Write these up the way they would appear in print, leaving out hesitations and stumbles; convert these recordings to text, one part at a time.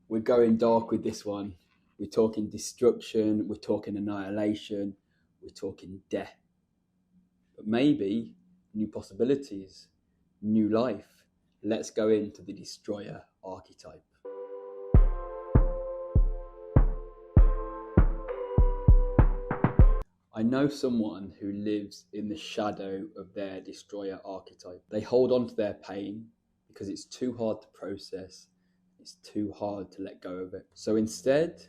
We're going dark with this one. We're talking destruction, we're talking annihilation, we're talking death. But maybe new possibilities, new life. Let's go into the destroyer archetype. I know someone who lives in the shadow of their destroyer archetype. They hold on to their pain because it's too hard to process. It's too hard to let go of it. So instead,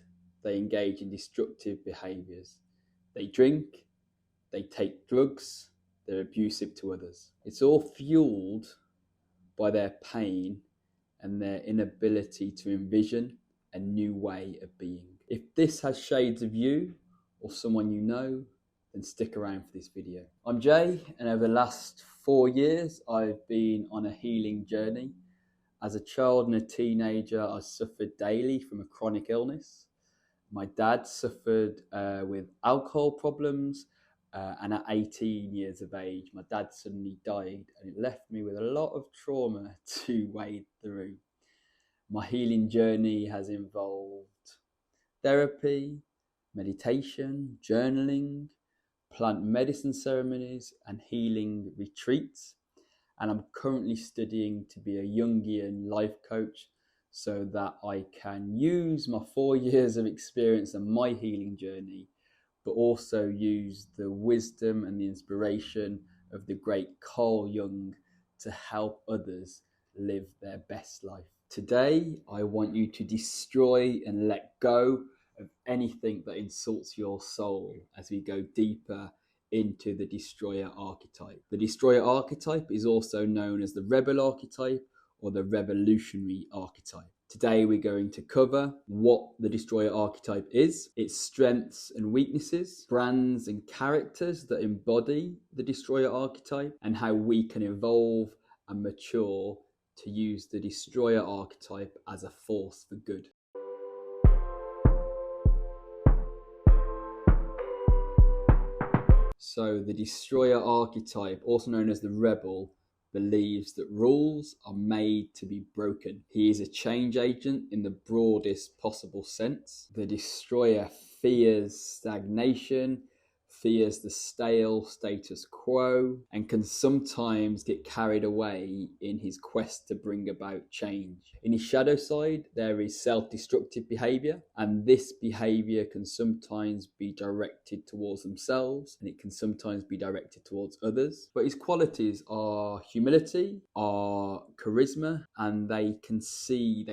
they engage in destructive behaviors. They drink, they take drugs, they're abusive to others. It's all fueled by their pain and their inability to envision a new way of being. If this has shades of you or someone you know, then stick around for this video. I'm Jay, and over the last 4 years, I've been on a healing journey. As a child and a teenager, I suffered daily from a chronic illness. My dad suffered with alcohol problems, and at 18 years of age, my dad suddenly died, and it left me with a lot of trauma to wade through. My healing journey has involved therapy, meditation, journaling, plant medicine ceremonies, and healing retreats. And I'm currently studying to be a Jungian life coach so that I can use my 4 years of experience and my healing journey, but also use the wisdom and the inspiration of the great Carl Jung to help others live their best life. Today, I want you to destroy and let go of anything that insults your soul as we go deeper into the destroyer archetype. The destroyer archetype is also known as the rebel archetype or the revolutionary archetype. Today we're going to cover what the destroyer archetype is, its strengths and weaknesses, brands and characters that embody the destroyer archetype, and how we can evolve and mature to use the destroyer archetype as a force for good. So the destroyer archetype, also known as the rebel, believes that rules are made to be broken. He is a change agent in the broadest possible sense. The destroyer fears stagnation, fears the stale status quo, and can sometimes get carried away in his quest to bring about change. In his shadow side, there is self-destructive behavior, and this behavior can sometimes be directed towards themselves, and it can sometimes be directed towards others. But his qualities are humility, are charisma, and they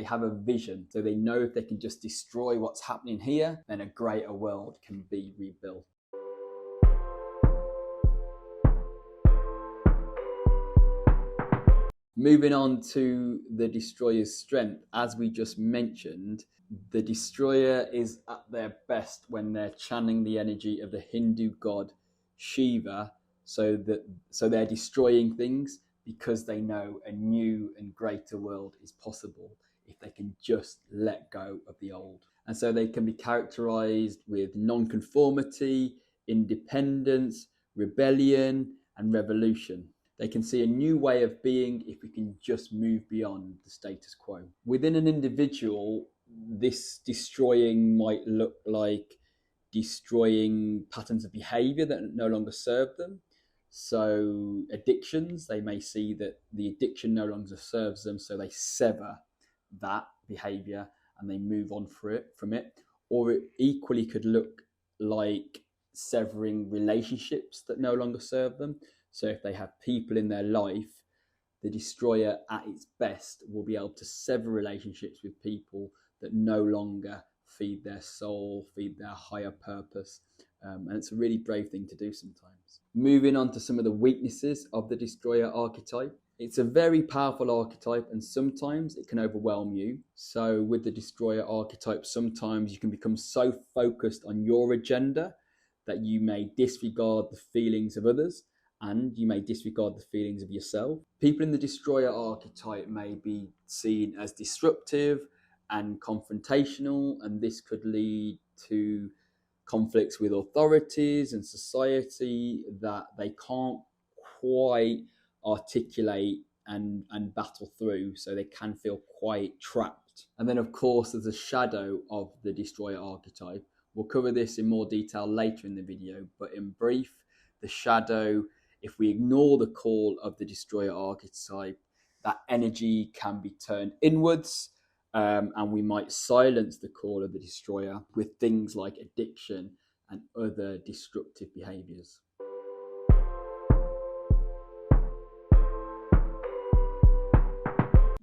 have a vision. So they know if they can just destroy what's happening here, then a greater world can be rebuilt. Moving on to the destroyer's strength, as we just mentioned, the destroyer is at their best when they're channeling the energy of the Hindu god Shiva, so they're destroying things because they know a new and greater world is possible if they can just let go of the old. And so they can be characterized with non-conformity, independence, rebellion, and revolution. They can see a new way of being if we can just move beyond the status quo. Within an individual, this destroying might look like destroying patterns of behavior that no longer serve them. So addictions, they may see that the addiction no longer serves them, so they sever that behavior and they move on from it. Or it equally could look like severing relationships that no longer serve them. So if they have people in their life, the destroyer at its best will be able to sever relationships with people that no longer feed their soul, feed their higher purpose. And it's a really brave thing to do sometimes. Moving on to some of the weaknesses of the destroyer archetype. It's a very powerful archetype and sometimes it can overwhelm you. So with the destroyer archetype, sometimes you can become so focused on your agenda that you may disregard the feelings of others, and you may disregard the feelings of yourself. People in the destroyer archetype may be seen as disruptive and confrontational, and this could lead to conflicts with authorities and society that they can't quite articulate and battle through, so they can feel quite trapped left. And then, of course, there's a shadow of the destroyer archetype. We'll cover this in more detail later in the video, but in brief, the shadow, if we ignore the call of the destroyer archetype, that energy can be turned inwards, and we might silence the call of the destroyer with things like addiction and other destructive behaviors.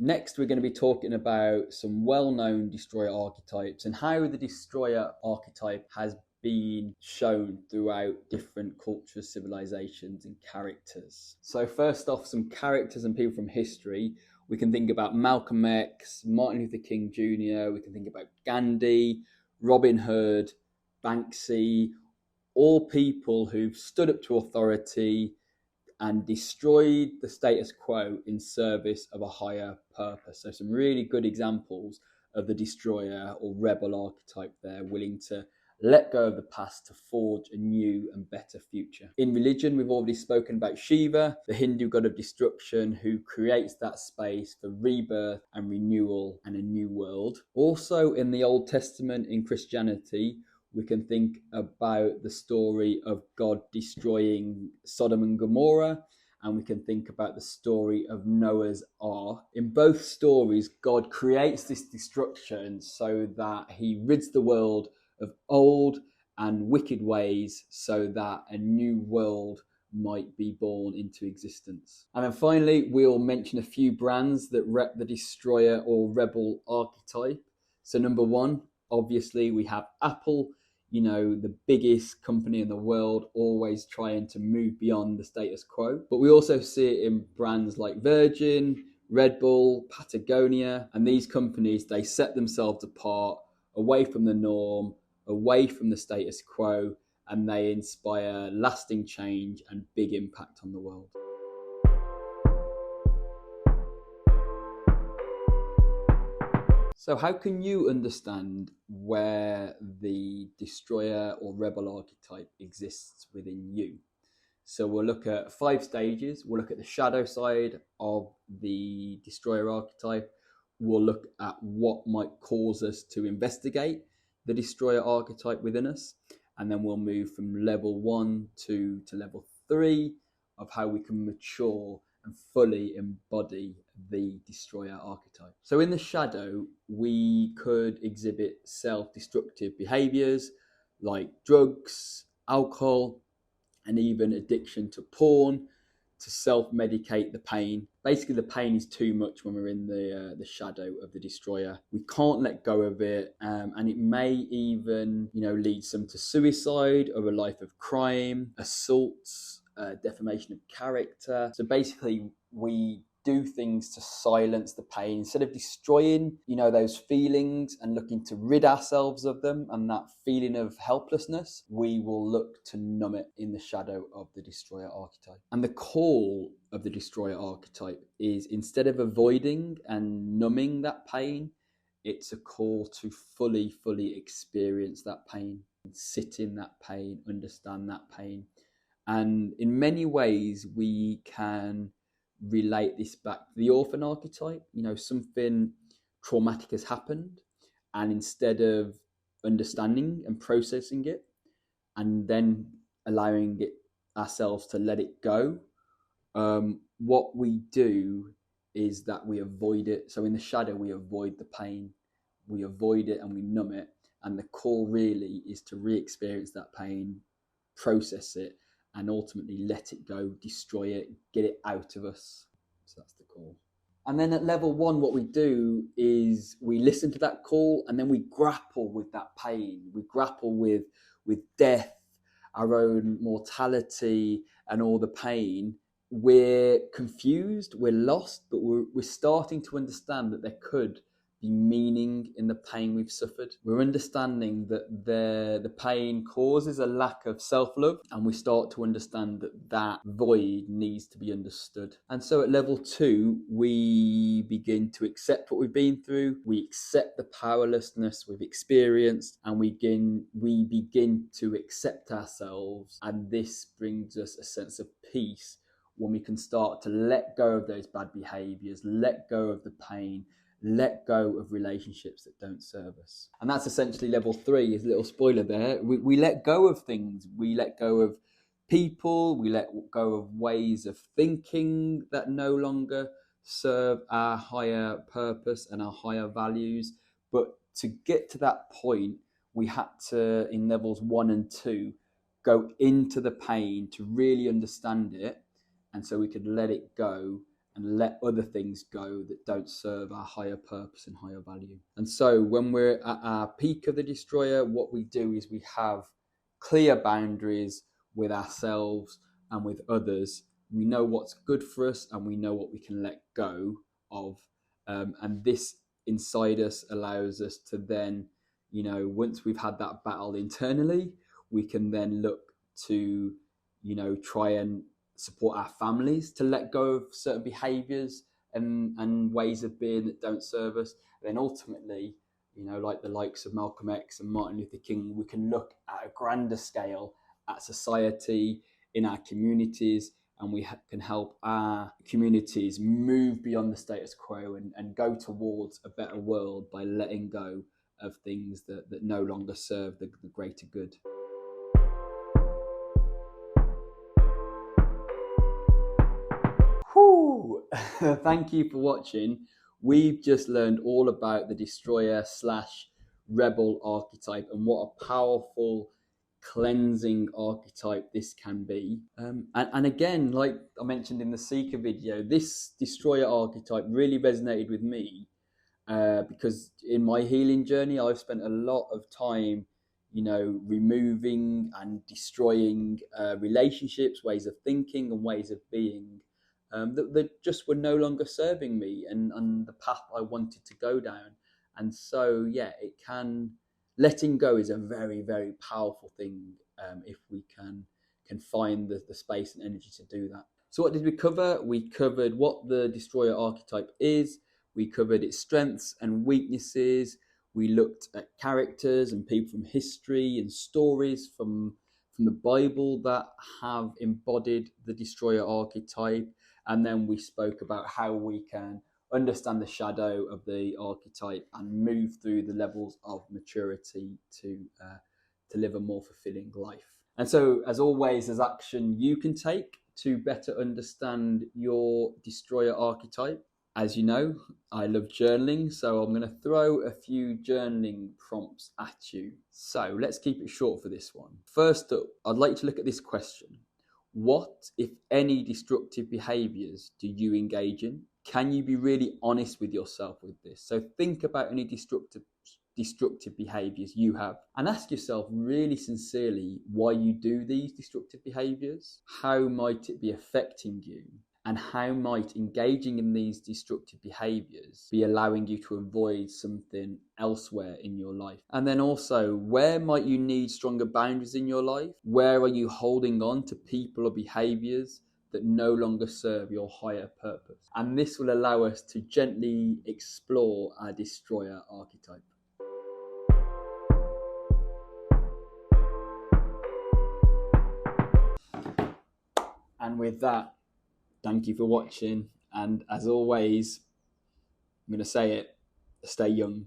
Next, we're going to be talking about some well-known destroyer archetypes and how the destroyer archetype has been shown throughout different cultures, civilizations, and characters. So first off, some characters and people from history. We can think about Malcolm X, Martin Luther King Jr., we can think about Gandhi, Robin Hood, Banksy, all people who've stood up to authority and destroyed the status quo in service of a higher purpose. So some really good examples of the destroyer or rebel archetype there, willing to let go of the past to forge a new and better future. In religion, we've already spoken about Shiva, the Hindu god of destruction, who creates that space for rebirth and renewal and a new world. Also in the Old Testament, in Christianity, we can think about the story of God destroying Sodom and Gomorrah, and we can think about the story of Noah's Ark. In both stories, God creates this destruction so that he rids the world of old and wicked ways so that a new world might be born into existence. And then finally, we'll mention a few brands that rep the destroyer or rebel archetype. So number one, obviously we have Apple, the biggest company in the world, always trying to move beyond the status quo. But we also see it in brands like Virgin, Red Bull, Patagonia, and these companies, they set themselves apart, away from the norm, away from the status quo, and they inspire lasting change and big impact on the world. So how can you understand where the destroyer or rebel archetype exists within you? So we'll look at 5 stages. We'll look at the shadow side of the destroyer archetype. We'll look at what might cause us to investigate the destroyer archetype within us. And then we'll move from level 1 to level 3 of how we can mature and fully embody the destroyer archetype. So in the shadow, we could exhibit self-destructive behaviors like drugs, alcohol, and even addiction to porn to self-medicate the pain. Basically, the pain is too much when we're in the shadow of the destroyer. We can't let go of it, and it may even, lead some to suicide or a life of crime, assaults, defamation of character. So basically, we do things to silence the pain instead of destroying, those feelings and looking to rid ourselves of them and that feeling of helplessness. We will look to numb it in the shadow of the destroyer archetype. And the call of the destroyer archetype is, instead of avoiding and numbing that pain, it's a call to fully experience that pain, sit in that pain, understand that pain. And in many ways, we can relate this back to the orphan archetype. Something traumatic has happened, and instead of understanding and processing it and then allowing it ourselves to let it go, what we do is that we avoid it. So in the shadow, we avoid the pain, we avoid it and we numb it. And the call really is to re-experience that pain, process it, and ultimately let it go, destroy it, get it out of us. So that's the call. And then at level 1, what we do is we listen to that call, and then we grapple with that pain. We grapple with death, our own mortality, and all the pain. We're confused, we're lost, but we're starting to understand that there could be meaning in the pain we've suffered. We're understanding that the pain causes a lack of self-love, and we start to understand that void needs to be understood. And so at level 2, we begin to accept what we've been through, we accept the powerlessness we've experienced, and we begin to accept ourselves, and this brings us a sense of peace when we can start to let go of those bad behaviors, let go of the pain, let go of relationships that don't serve us. And that's essentially level 3, is a little spoiler there. We let go of things. We let go of people. We let go of ways of thinking that no longer serve our higher purpose and our higher values. But to get to that point, we had to, in levels 1 and 2, go into the pain to really understand it, and so we could let it go and let other things go that don't serve our higher purpose and higher value. And so when we're at our peak of the destroyer, what we do is we have clear boundaries with ourselves and with others. We know what's good for us and we know what we can let go of. And this inside us allows us to then, once we've had that battle internally, we can then look to, try and support our families to let go of certain behaviors and ways of being that don't serve us. And then ultimately, like the likes of Malcolm X and Martin Luther King, we can look at a grander scale at society, in our communities, and we can help our communities move beyond the status quo and go towards a better world by letting go of things that no longer serve the greater good. Thank you for watching. We've just learned all about the destroyer / rebel archetype and what a powerful cleansing archetype this can be. And again, like I mentioned in the Seeker video, this destroyer archetype really resonated with me because in my healing journey, I've spent a lot of time removing and destroying relationships, ways of thinking and ways of being that just were no longer serving me and the path I wanted to go down. And so, letting go is a very, very powerful thing if we can find the space and energy to do that. So what did we cover? We covered what the destroyer archetype is. We covered its strengths and weaknesses. We looked at characters and people from history and stories from the Bible that have embodied the destroyer archetype. And then we spoke about how we can understand the shadow of the archetype and move through the levels of maturity to live a more fulfilling life. And so, as always, there's action you can take to better understand your destroyer archetype. As you know, I love journaling, so I'm going to throw a few journaling prompts at you. So let's keep it short for this one. First up, I'd like to look at this question. What, if any, destructive behaviours do you engage in? Can you be really honest with yourself with this? So think about any destructive behaviours you have and ask yourself really sincerely why you do these destructive behaviours. How might it be affecting you? And how might engaging in these destructive behaviours be allowing you to avoid something elsewhere in your life? And then also, where might you need stronger boundaries in your life? Where are you holding on to people or behaviours that no longer serve your higher purpose? And this will allow us to gently explore our destroyer archetype. And with that, thank you for watching, and as always, I'm going to say it, stay young.